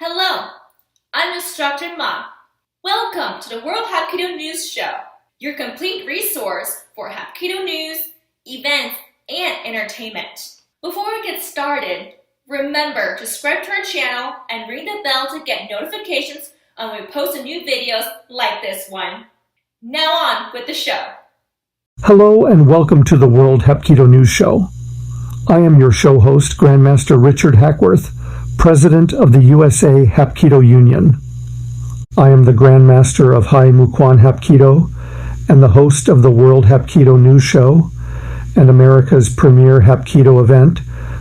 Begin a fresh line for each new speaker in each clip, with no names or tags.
Hello, I'm Instructor Ma. Welcome to the World Hapkido News Show, your complete resource for Hapkido news, events, and entertainment. Before we get started, remember to subscribe to our channel and ring the bell to get notifications when we post new videos like this one. Now on with the show.
Hello and welcome to the World Hapkido News Show. I am your show host, Grandmaster Richard Hackworth, President of the USA Hapkido Union. I am the Grandmaster of Hai Muquan Hapkido and the host of the World Hapkido News Show and America's premier Hapkido event,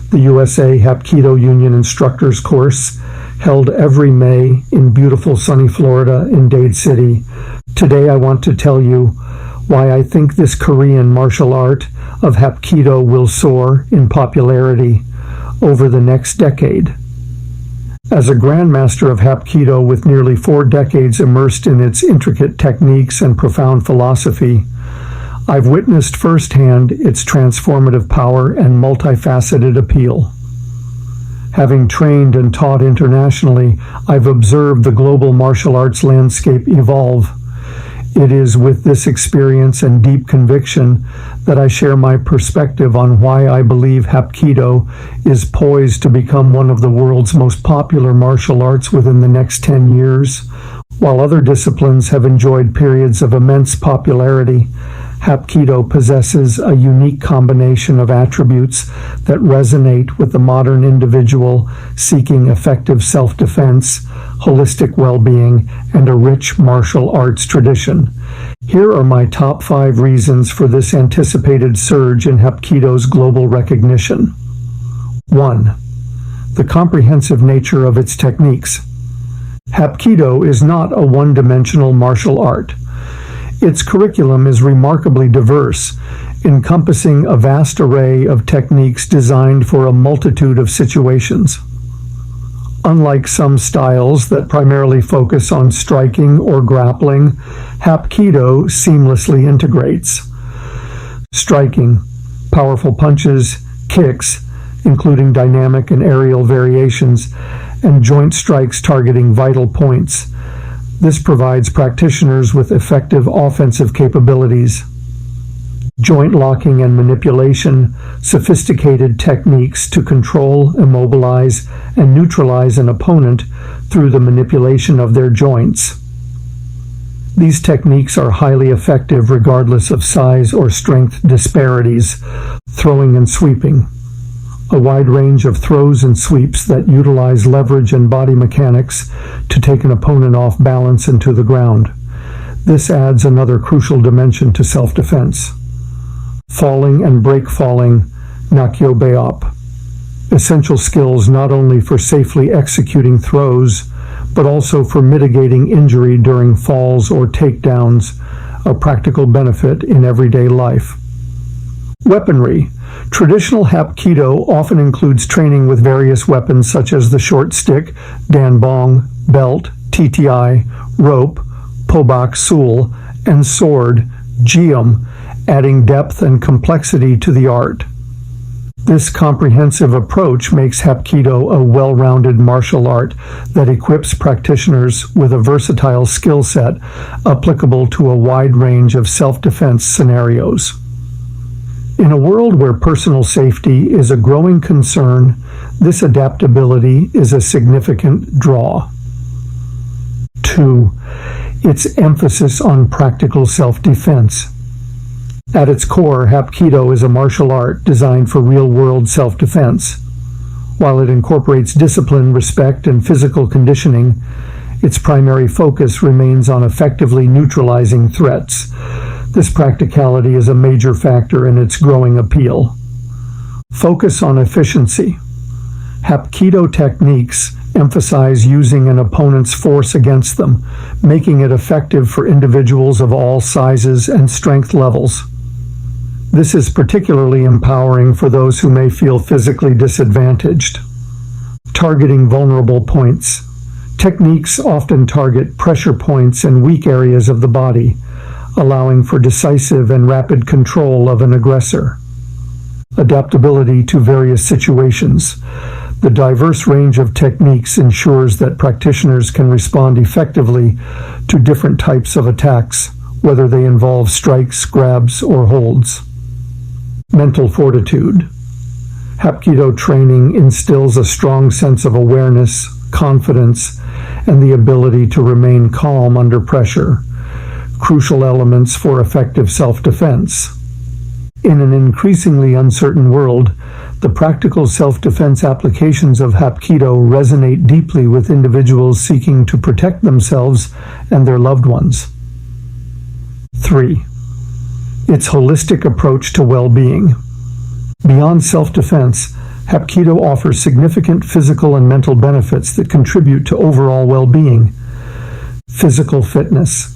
the USA Hapkido Union Instructors Course, held every May in beautiful sunny Florida in Dade City. Today I want to tell you why I think this Korean martial art of Hapkido will soar in popularity over the next decade. As a Grandmaster of Hapkido with nearly 4 decades immersed in its intricate techniques and profound philosophy, I've witnessed firsthand its transformative power and multifaceted appeal. Having trained and taught internationally, I've observed the global martial arts landscape evolve. It is with this experience and deep conviction that I share my perspective on why I believe Hapkido is poised to become one of the world's most popular martial arts within the next 10 years. While other disciplines have enjoyed periods of immense popularity, Hapkido possesses a unique combination of attributes that resonate with the modern individual seeking effective self-defense, holistic well-being, and a rich martial arts tradition. Here are my top 5 reasons for this anticipated surge in Hapkido's global recognition. 1. The comprehensive nature of its techniques. Hapkido is not a one-dimensional martial art. Its curriculum is remarkably diverse, encompassing a vast array of techniques designed for a multitude of situations. Unlike some styles that primarily focus on striking or grappling, Hapkido seamlessly integrates striking, powerful punches, kicks, including dynamic and aerial variations, and joint strikes targeting vital points. This provides practitioners with effective offensive capabilities. Joint locking and manipulation, sophisticated techniques to control, immobilize, and neutralize an opponent through the manipulation of their joints. These techniques are highly effective regardless of size or strength disparities. Throwing and sweeping. A wide range of throws and sweeps that utilize leverage and body mechanics to take an opponent off balance and to the ground. This adds another crucial dimension to self-defense. Falling and break falling, nakyo beop. Essential skills not only for safely executing throws, but also for mitigating injury during falls or takedowns, a practical benefit in everyday life. Weaponry. Traditional Hapkido often includes training with various weapons such as the short stick, danbong, belt, TTI, rope, pobak sul, and sword, jium, adding depth and complexity to the art. This comprehensive approach makes Hapkido a well-rounded martial art that equips practitioners with a versatile skill set applicable to a wide range of self-defense scenarios. In a world where personal safety is a growing concern, this adaptability is a significant draw. 2. Its emphasis on practical self-defense. At its core, Hapkido is a martial art designed for real-world self-defense. While it incorporates discipline, respect, and physical conditioning, its primary focus remains on effectively neutralizing threats. This practicality is a major factor in its growing appeal. Focus on efficiency. Hapkido techniques emphasize using an opponent's force against them, making it effective for individuals of all sizes and strength levels. This is particularly empowering for those who may feel physically disadvantaged. Targeting vulnerable points. Techniques often target pressure points and weak areas of the body, allowing for decisive and rapid control of an aggressor. Adaptability to various situations. The diverse range of techniques ensures that practitioners can respond effectively to different types of attacks, whether they involve strikes, grabs, or holds. Mental fortitude. Hapkido training instills a strong sense of awareness, confidence, and the ability to remain calm under pressure, crucial elements for effective self-defense. In an increasingly uncertain world, the practical self-defense applications of Hapkido resonate deeply with individuals seeking to protect themselves and their loved ones. 3. Its holistic approach to well-being. Beyond self-defense, Hapkido offers significant physical and mental benefits that contribute to overall well-being. Physical fitness.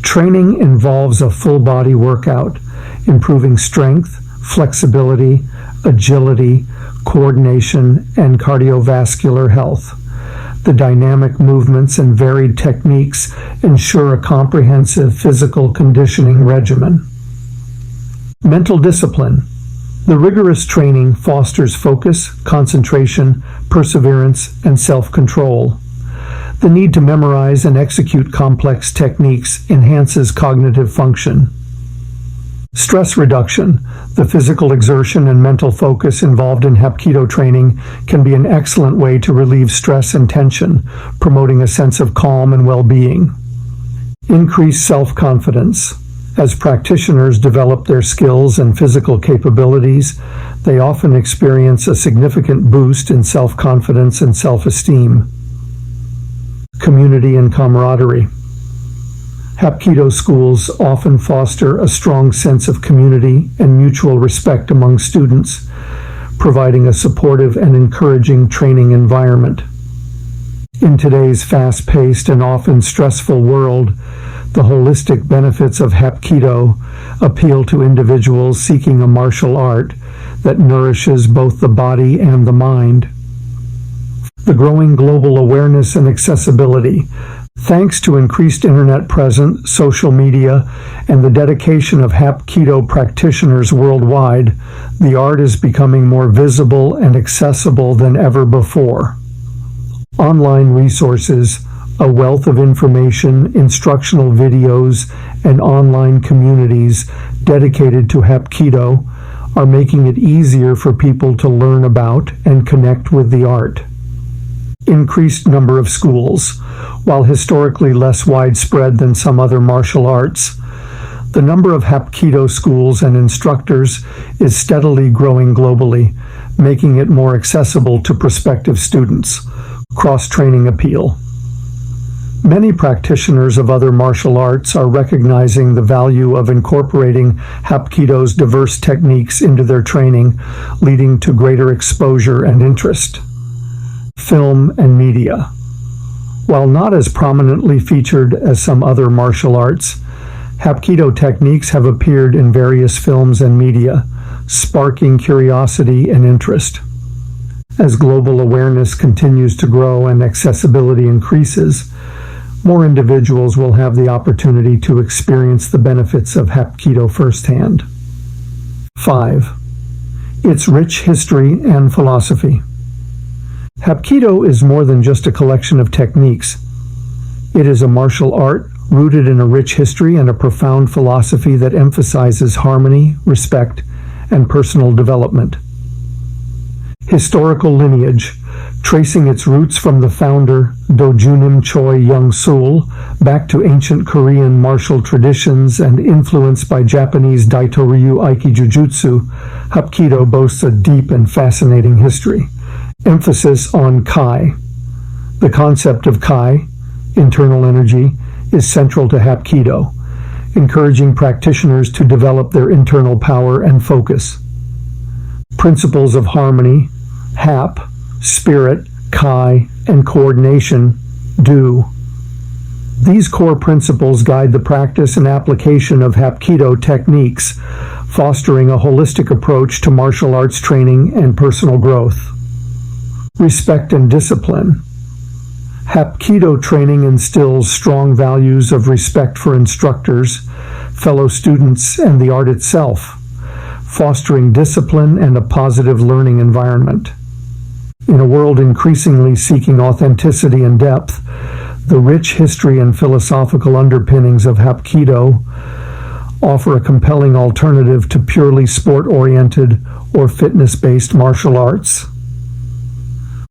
Training involves a full-body workout, improving strength, flexibility, agility, coordination, and cardiovascular health. The dynamic movements and varied techniques ensure a comprehensive physical conditioning regimen. Mental discipline. The rigorous training fosters focus, concentration, perseverance, and self-control. The need to memorize and execute complex techniques enhances cognitive function. Stress reduction. The physical exertion and mental focus involved in Hapkido training can be an excellent way to relieve stress and tension, promoting a sense of calm and well-being. Increased self-confidence. As practitioners develop their skills and physical capabilities, they often experience a significant boost in self-confidence and self-esteem. Community and camaraderie. Hapkido schools often foster a strong sense of community and mutual respect among students, providing a supportive and encouraging training environment. In today's fast-paced and often stressful world, the holistic benefits of Hapkido appeal to individuals seeking a martial art that nourishes both the body and the mind. The growing global awareness and accessibility. Thanks to increased internet presence, social media, and the dedication of Hapkido practitioners worldwide, the art is becoming more visible and accessible than ever before. Online resources, a wealth of information, instructional videos, and online communities dedicated to Hapkido are making it easier for people to learn about and connect with the art. Increased number of schools. While historically less widespread than some other martial arts, the number of Hapkido schools and instructors is steadily growing globally, making it more accessible to prospective students. Cross-training appeal. Many practitioners of other martial arts are recognizing the value of incorporating Hapkido's diverse techniques into their training, leading to greater exposure and interest. Film and media. While not as prominently featured as some other martial arts, Hapkido techniques have appeared in various films and media, sparking curiosity and interest. As global awareness continues to grow and accessibility increases, more individuals will have the opportunity to experience the benefits of Hapkido firsthand. 5. Its rich history and philosophy. Hapkido is more than just a collection of techniques. It is a martial art rooted in a rich history and a profound philosophy that emphasizes harmony, respect, and personal development. Historical lineage. Tracing its roots from the founder, Dojunim Choi Young-sul, back to ancient Korean martial traditions and influenced by Japanese Daito-ryu Aikijujutsu, Hapkido boasts a deep and fascinating history. Emphasis on Kai. The concept of Kai, internal energy, is central to Hapkido, encouraging practitioners to develop their internal power and focus. Principles of harmony, Hap, spirit, Kai, and coordination, Do. These core principles guide the practice and application of Hapkido techniques, fostering a holistic approach to martial arts training and personal growth. Respect and discipline. Hapkido training instills strong values of respect for instructors, fellow students, and the art itself, fostering discipline and a positive learning environment. In a world increasingly seeking authenticity and depth, the rich history and philosophical underpinnings of Hapkido offer a compelling alternative to purely sport-oriented or fitness-based martial arts.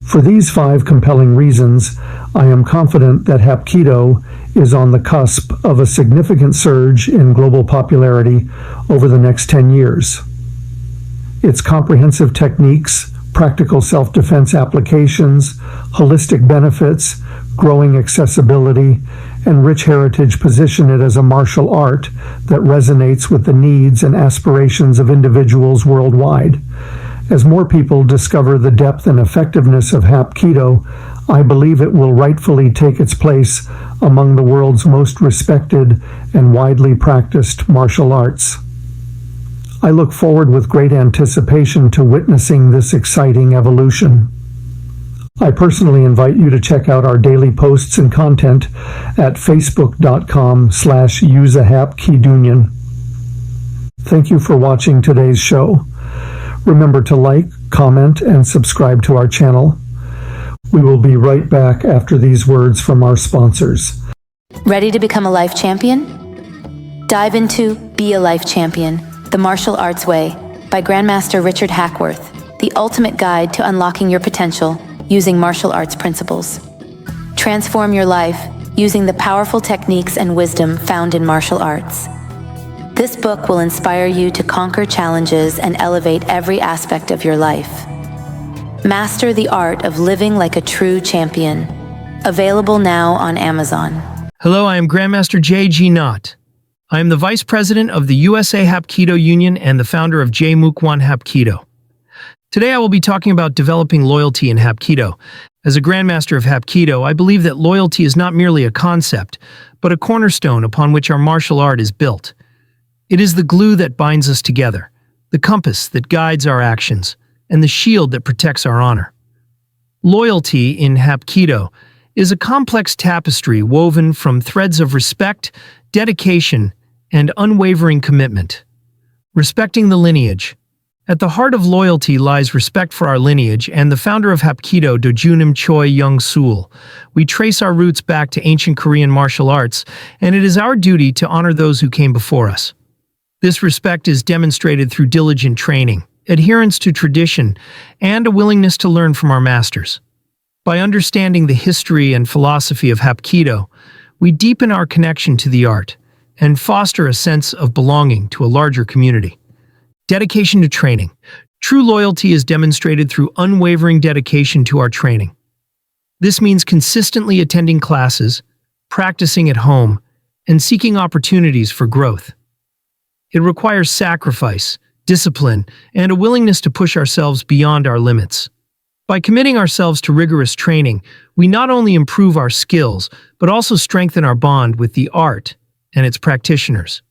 For these 5 compelling reasons, I am confident that Hapkido is on the cusp of a significant surge in global popularity over the next 10 years. Its comprehensive techniques, practical self-defense applications, holistic benefits, growing accessibility, and rich heritage position it as a martial art that resonates with the needs and aspirations of individuals worldwide. As more people discover the depth and effectiveness of Hapkido, I believe it will rightfully take its place among the world's most respected and widely practiced martial arts. I look forward with great anticipation to witnessing this exciting evolution. I personally invite you to check out our daily posts and content at facebook.com/usahapkidunya. Thank you for watching today's show. Remember to like, comment, and subscribe to our channel. We will be right back after these words from our sponsors.
Ready to become a life champion? Dive into Be a Life Champion, The Martial Arts Way by Grandmaster Richard Hackworth, the ultimate guide to unlocking your potential using martial arts principles. Transform your life using the powerful techniques and wisdom found in martial arts. This book will inspire you to conquer challenges and elevate every aspect of your life. Master the art of living like a true champion. Available now on Amazon.
Hello, I am Grandmaster J.G. Knott. I am the Vice President of the USA Hapkido Union and the founder of J-Mukwan Hapkido. Today I will be talking about developing loyalty in Hapkido. As a Grandmaster of Hapkido, I believe that loyalty is not merely a concept, but a cornerstone upon which our martial art is built. It is the glue that binds us together, the compass that guides our actions, and the shield that protects our honor. Loyalty in Hapkido is a complex tapestry woven from threads of respect, dedication, and unwavering commitment. Respecting the lineage. At the heart of loyalty lies respect for our lineage and the founder of Hapkido, Dojunim Choi Young-sul. We trace our roots back to ancient Korean martial arts, and it is our duty to honor those who came before us. This respect is demonstrated through diligent training, adherence to tradition, and a willingness to learn from our masters. By understanding the history and philosophy of Hapkido, we deepen our connection to the art and foster a sense of belonging to a larger community. Dedication to training. True loyalty is demonstrated through unwavering dedication to our training. This means consistently attending classes, practicing at home, and seeking opportunities for growth. It requires sacrifice, discipline, and a willingness to push ourselves beyond our limits. By committing ourselves to rigorous training, we not only improve our skills, but also strengthen our bond with the art and its practitioners.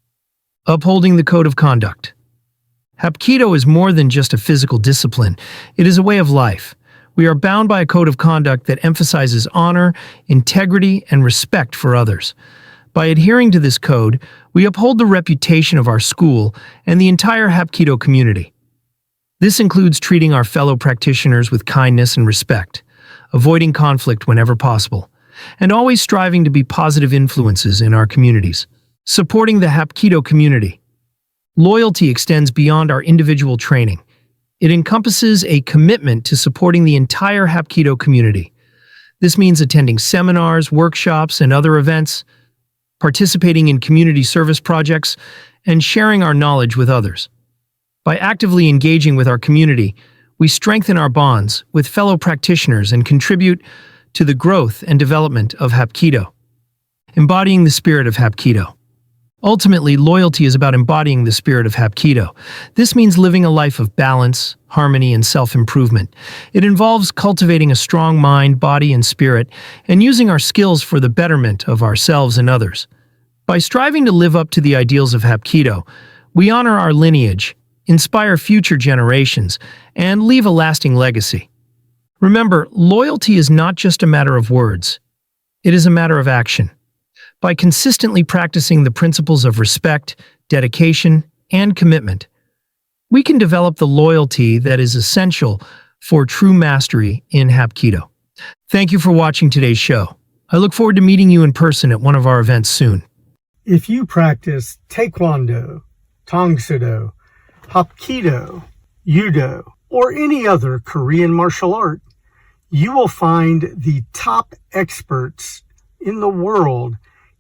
Upholding the code of conduct. Hapkido is more than just a physical discipline. It is a way of life. We are bound by a code of conduct that emphasizes honor, integrity, and respect for others. By adhering to this code, we uphold the reputation of our school and the entire Hapkido community. This includes treating our fellow practitioners with kindness and respect, avoiding conflict whenever possible, and always striving to be positive influences in our communities. Supporting the Hapkido community. Loyalty extends beyond our individual training. It encompasses a commitment to supporting the entire Hapkido community. This means attending seminars, workshops, and other events, participating in community service projects, and sharing our knowledge with others. By actively engaging with our community, we strengthen our bonds with fellow practitioners and contribute to the growth and development of Hapkido. Embodying the spirit of Hapkido. Ultimately, loyalty is about embodying the spirit of Hapkido. This means living a life of balance, harmony, and self-improvement. It involves cultivating a strong mind, body, and spirit, and using our skills for the betterment of ourselves and others. By striving to live up to the ideals of Hapkido, we honor our lineage, inspire future generations, and leave a lasting legacy. Remember, loyalty is not just a matter of words. It is a matter of action. By consistently practicing the principles of respect, dedication, and commitment, we can develop the loyalty that is essential for true mastery in Hapkido. Thank you for watching today's show. I look forward to meeting you in person at one of our events soon.
If you practice Taekwondo, Tang Soo Do, Hapkido, Judo, or any other Korean martial art, you will find the top experts in the world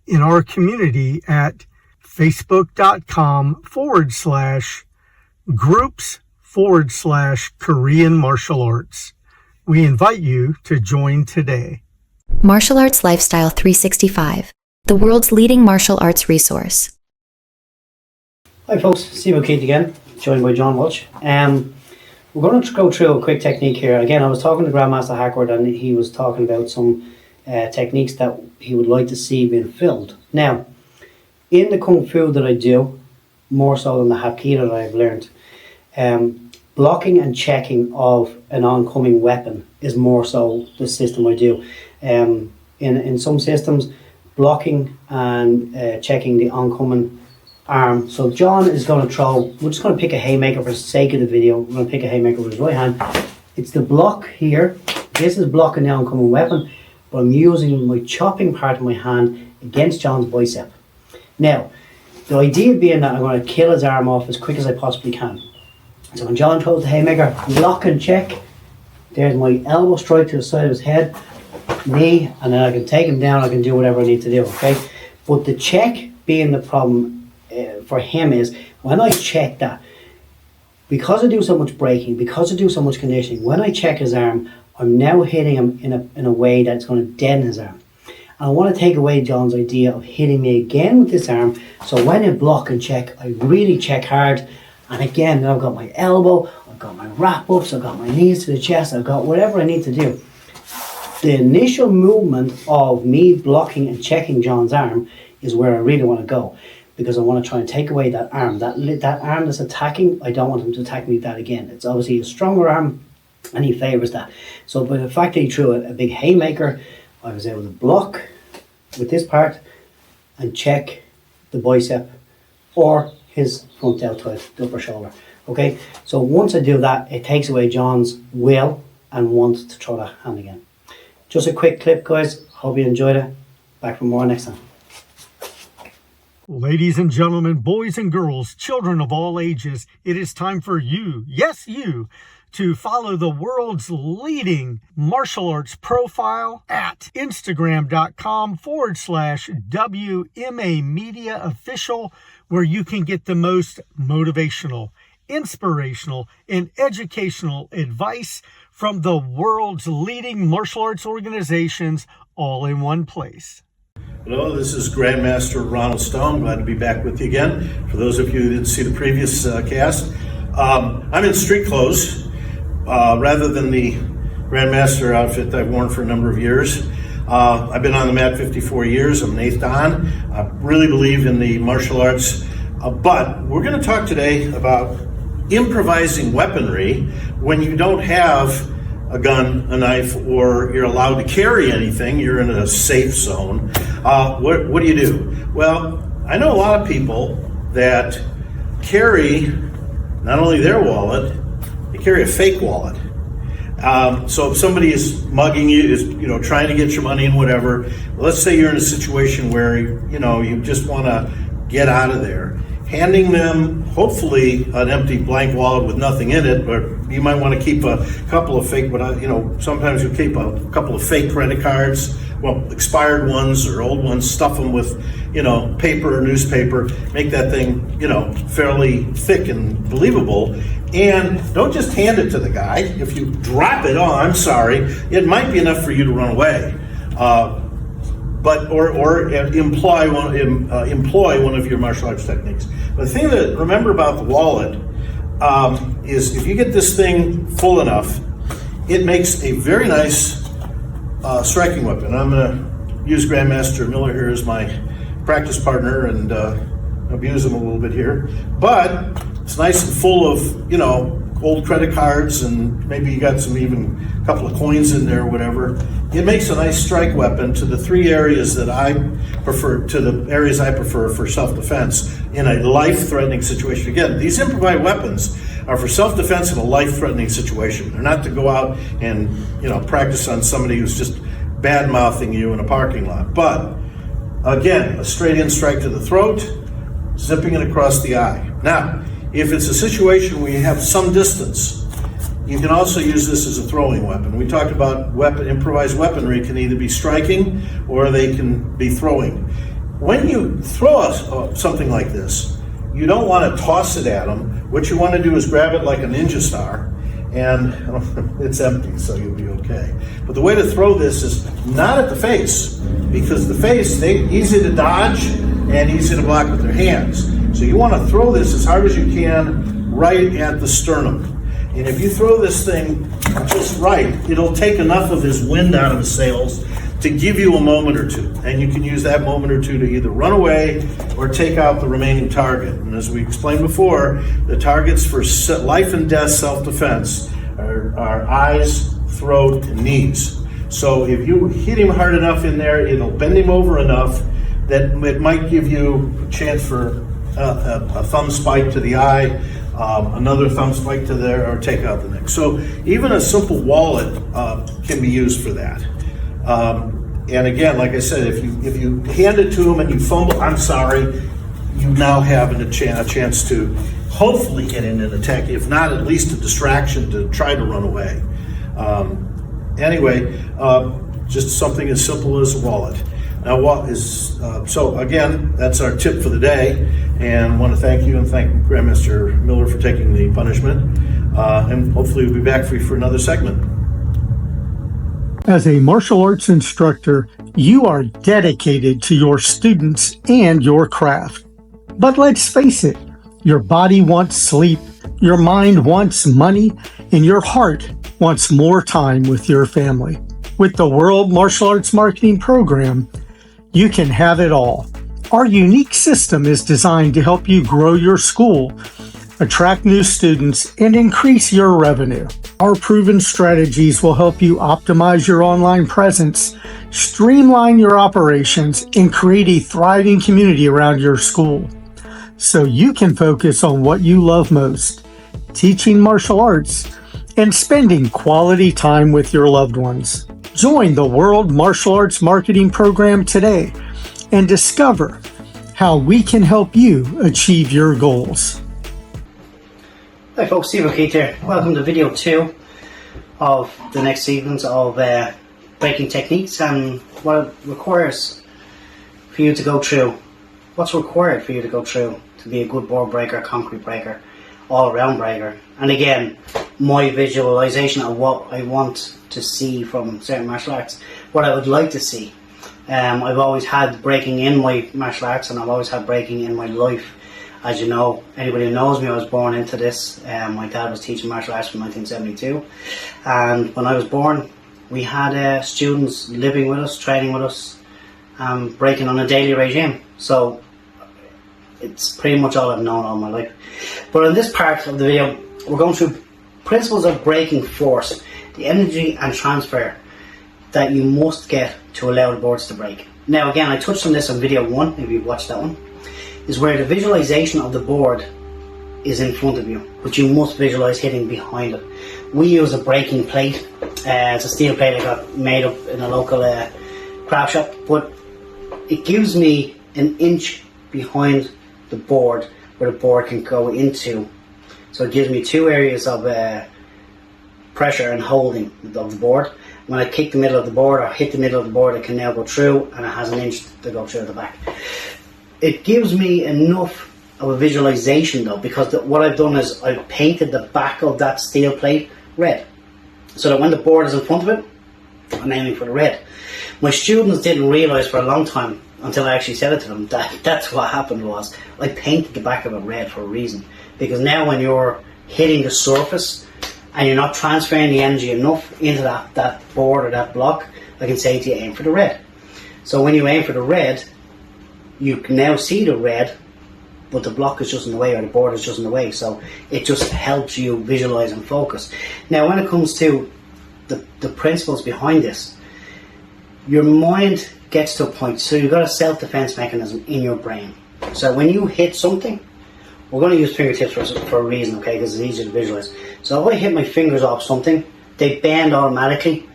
in our community at facebook.com/groups/Korean martial arts. We invite you to join today.
Martial Arts Lifestyle 365, the world's leading martial arts resource.
Hi folks, Steve O'Keefe again, joined by John Walsh. We're going to go through a quick technique here. Again, I was talking to Grandmaster Hackworth and he was talking about some techniques that he would like to see being filmed. Now, in the Kung Fu that I do, more so than the Hapkido that I've learned, blocking and checking of an oncoming weapon is more so the system I do. In some systems, blocking and checking the oncoming arm. So John is going to throw, we're just going to pick a haymaker for the sake of the video. We're going to pick a haymaker with his right hand. It's the block here. This is blocking the oncoming weapon, but I'm using my chopping part of my hand against John's bicep. Now, the idea being that I'm going to kill his arm off as quick as I possibly can. So when John throws the haymaker, block and check. There's my elbow strike to the side of his head, knee, and then I can take him down. I can do whatever I need to do, okay? But the check being the problem for him is when I check that, because I do so much braking, because I do so much conditioning, when I check his arm, I'm now hitting him in a way that's going to deaden his arm. And I want to take away John's idea of hitting me again with this arm. So when I block and check, I really check hard. And again, I've got my elbow, I've got my wrap ups, I've got my knees to the chest, I've got whatever I need to do. The initial movement of me blocking and checking John's arm is where I really want to go, because I want to try and take away that arm. That arm that's attacking, I don't want him to attack me with that again. It's obviously a stronger arm and he favours that. So by the fact that he threw a big haymaker, I was able to block with this part and check the bicep or his front deltoid, the upper shoulder. Okay, so once I do that, it takes away John's will and want to throw that hand again. Just a quick clip, guys. Hope you enjoyed it. Back for more next time.
Ladies and gentlemen, boys and girls, children of all ages, it is time for you, yes you, to follow the world's leading martial arts profile at Instagram.com/WMA Media Official, where you can get the most motivational, inspirational, and educational advice from the world's leading martial arts organizations all in one place.
Hello, this is Grandmaster Ronald Stone. Glad to be back with you again. For those of you who didn't see the previous cast, I'm in street clothes rather than the Grandmaster outfit that I've worn for a number of years. I've been on the mat 54 years. I'm an eighth Dan. I really believe in the martial arts, but we're going to talk today about improvising weaponry when you don't have a gun, a knife, or you're allowed to carry anything. You're in a safe zone. What do you do? Well, I know a lot of people that carry not only their wallet, they carry a fake wallet. So if somebody is mugging you, is trying to get your money and whatever, let's say you're in a situation where you just want to get out of there. Handing them hopefully an empty blank wallet with nothing in it, but you might want to keep a couple of fake, sometimes you keep a couple of fake credit cards, expired ones or old ones, stuff them with, paper or newspaper, make that thing, fairly thick and believable. And don't just hand it to the guy. If you drop it, I'm sorry, it might be enough for you to run away. Employ one of your martial arts techniques. But the thing to remember about the wallet is if you get this thing full enough, it makes a very nice striking weapon. I'm going to use Grandmaster Miller here as my practice partner and abuse him a little bit here. But it's nice and full of, old credit cards, and maybe you got even a couple of coins in there or whatever. It makes a nice strike weapon to the three areas that I prefer, for self-defense in a life-threatening situation. Again, these improvised weapons are for self-defense in a life-threatening situation. They're not to go out and practice on somebody who's just bad-mouthing you in a parking lot. But again, a straight-in strike to the throat, zipping it across the eye. Now, if it's a situation where you have some distance, you can also use this as a throwing weapon. We talked about improvised weaponry can either be striking or they can be throwing. When you throw something like this, you don't want to toss it at them. What you want to do is grab it like a ninja star, and it's empty, so you'll be okay. But the way to throw this is not at the face, because the face, easy to dodge and easy to block with their hands. So you want to throw this as hard as you can right at the sternum. And if you throw this thing just right, it'll take enough of his wind out of the sails to give you a moment or two. And you can use that moment or two to either run away or take out the remaining target. And as we explained before, the targets for life and death self-defense are eyes, throat, and knees. So if you hit him hard enough in there, it'll bend him over enough that it might give you a chance for a thumb spike to the eye, another thumb spike to there, or take out the neck. So even a simple wallet can be used for that. And again, like I said, if you hand it to him and you fumble, I'm sorry, you now have a chance to hopefully get in an attack, if not at least a distraction to try to run away. Anyway, just something as simple as a wallet. Now, so again, that's our tip for the day, and I want to thank you and thank Grandmaster Miller for taking the punishment, and hopefully we'll be back for you for another segment.
As a martial arts instructor, you are dedicated to your students and your craft. But let's face it, your body wants sleep, your mind wants money, and your heart wants more time with your family. With the World Martial Arts Marketing Program, you can have it all. Our unique system is designed to help you grow your school, attract new students, and increase your revenue. Our proven strategies will help you optimize your online presence, streamline your operations, and create a thriving community around your school, so you can focus on what you love most, teaching martial arts and spending quality time with your loved ones. Join the World Martial Arts Marketing Program today and discover how we can help you achieve your goals.
Hi folks, Steve O'Keefe here. Welcome to video 2 of the next sequence of breaking techniques and what it requires for you to go through. What's required for you to go through to be a good board breaker, concrete breaker, all-around breaker. And again, my visualization of what I want to see from certain martial arts, what I would like to see. I've always had breaking in my martial arts, and I've always had breaking in my life. As you know, anybody who knows me, I was born into this. My dad was teaching martial arts from 1972, and when I was born, we had students living with us, training with us, breaking on a daily regime. So it's pretty much all I've known all my life. But in this part of the video, we're going through principles of breaking force, the energy and transfer that you must get to allow the boards to break. Now again, I touched on this on video 1, if you've watched that one, is where the visualization of the board is in front of you, but you must visualize hitting behind it. We use a breaking plate. It's a steel plate I got made up in a local craft shop, but it gives me an inch behind the board where the board can go into. So it gives me 2 areas of pressure and holding of the board. When I kick the middle of the board or hit the middle of the board, it can now go through, and it has an inch to go through the back. It gives me enough of a visualization though, because what I've done is I've painted the back of that steel plate red, so that when the board is in front of it, I'm aiming for the red. My students didn't realise for a long time, until I actually said it to them, that that's what happened was I painted the back of it red for a reason. Because now when you're hitting the surface and you're not transferring the energy enough into that board or that block, I can say to you, aim for the red. So when you aim for the red, you can now see the red, but the block is just in the way, or the board is just in the way. So it just helps you visualize and focus. Now when it comes to the principles behind this, your mind gets to a point, so you've got a self-defense mechanism in your brain. So when you hit something, We're going to use fingertips for a reason, okay, because it's easier to visualize. So if I hit my fingers off something, they bend automatically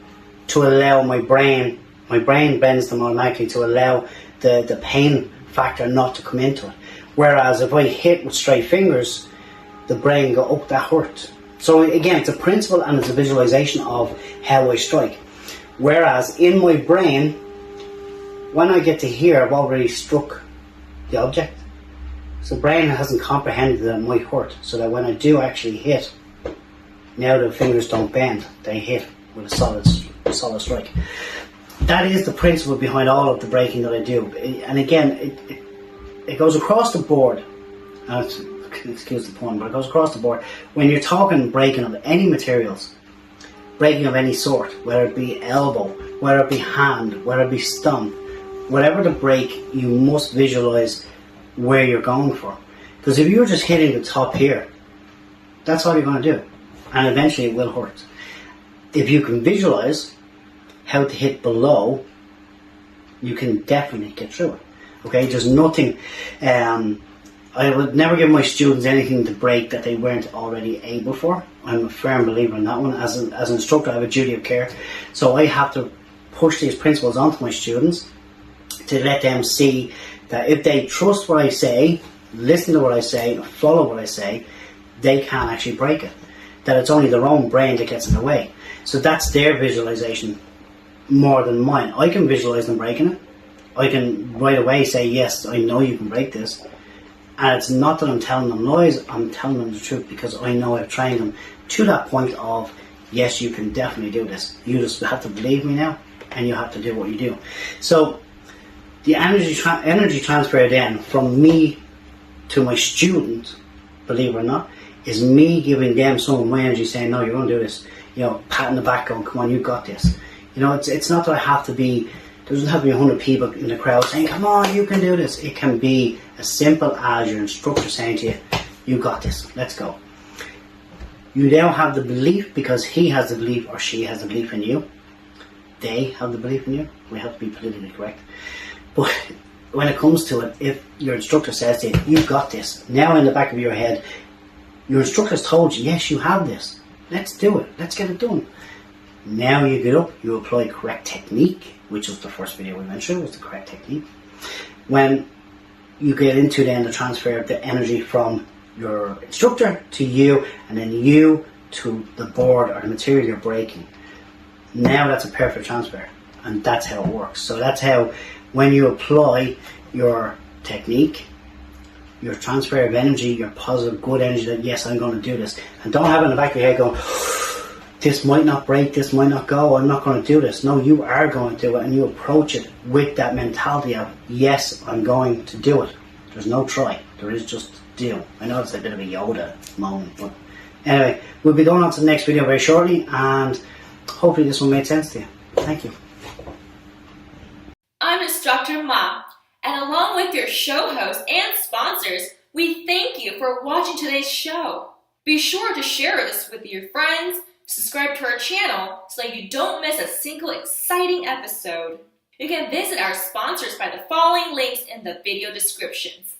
to allow my brain bends them automatically to allow the pain factor not to come into it. Whereas if I hit with straight fingers, the brain go, oh, that hurt. So again, it's a principle and it's a visualization of how I strike. Whereas in my brain, when I get to here, I've already struck the object. So the brain hasn't comprehended that it might hurt. So that when I do actually hit, now the fingers don't bend, they hit with a solid strike. That is the principle behind all of the breaking that I do. And again, it goes across the board. Excuse the pun, but it goes across the board. When you're talking breaking of any materials, breaking of any sort, whether it be elbow, whether it be hand, whether it be stump, whatever the break, you must visualize where you're going for. Because if you're just hitting the top here, that's all you're going to do. And eventually it will hurt. If you can visualize how to hit below, you can definitely get through it. Okay, there's nothing. I would never give my students anything to break that they weren't already able for. I'm a firm believer in that one. As an instructor, I have a duty of care, so I have to push these principles onto my students to let them see that if they trust what I say, listen to what I say, follow what I say, they can actually break it. That it's only their own brain that gets in the way. So that's their visualization more than mine. I can visualize them breaking it. I can right away say, yes, I know you can break this. And it's not that I'm telling them lies, I'm telling them the truth because I know I've trained them to that point of, yes, you can definitely do this. You just have to believe me now and you have to do what you do. So the energy transfer then from me to my student, believe it or not, is me giving them some of my energy saying, no, you're going to do this. You know, patting the back going, come on, you got this. You know, it's not that I have to be, there doesn't have to be 100 people in the crowd saying, come on, you can do this. It can be as simple as your instructor saying to you, you got this, let's go. You now have the belief because he has the belief or she has the belief in you. They have the belief in you. We have to be politically correct. But when it comes to it, if your instructor says to you, you got this, now in the back of your head, your instructor's told you, yes, you have this. Let's do it. Let's get it done. Now you get up, you apply correct technique, which was the first video we mentioned, was the correct technique. When you get into then the transfer of the energy from your instructor to you, and then you to the board or the material you're breaking. Now that's a perfect transfer, and that's how it works. So that's how, when you apply your technique, your transfer of energy, your positive, good energy that, yes, I'm going to do this. And don't have it in the back of your head going, this might not break, this might not go, I'm not going to do this. No, you are going to do it, and you approach it with that mentality of, yes, I'm going to do it. There's no try, there is just do. I know it's a bit of a Yoda moment, but anyway, we'll be going on to the next video very shortly, and hopefully this one made sense to you. Thank you.
I'm Instructor Ma, and along with your show hosts and sponsors, we thank you for watching today's show. Be sure to share this with your friends, subscribe to our channel so that you don't miss a single exciting episode. You can visit our sponsors by the following links in the video descriptions.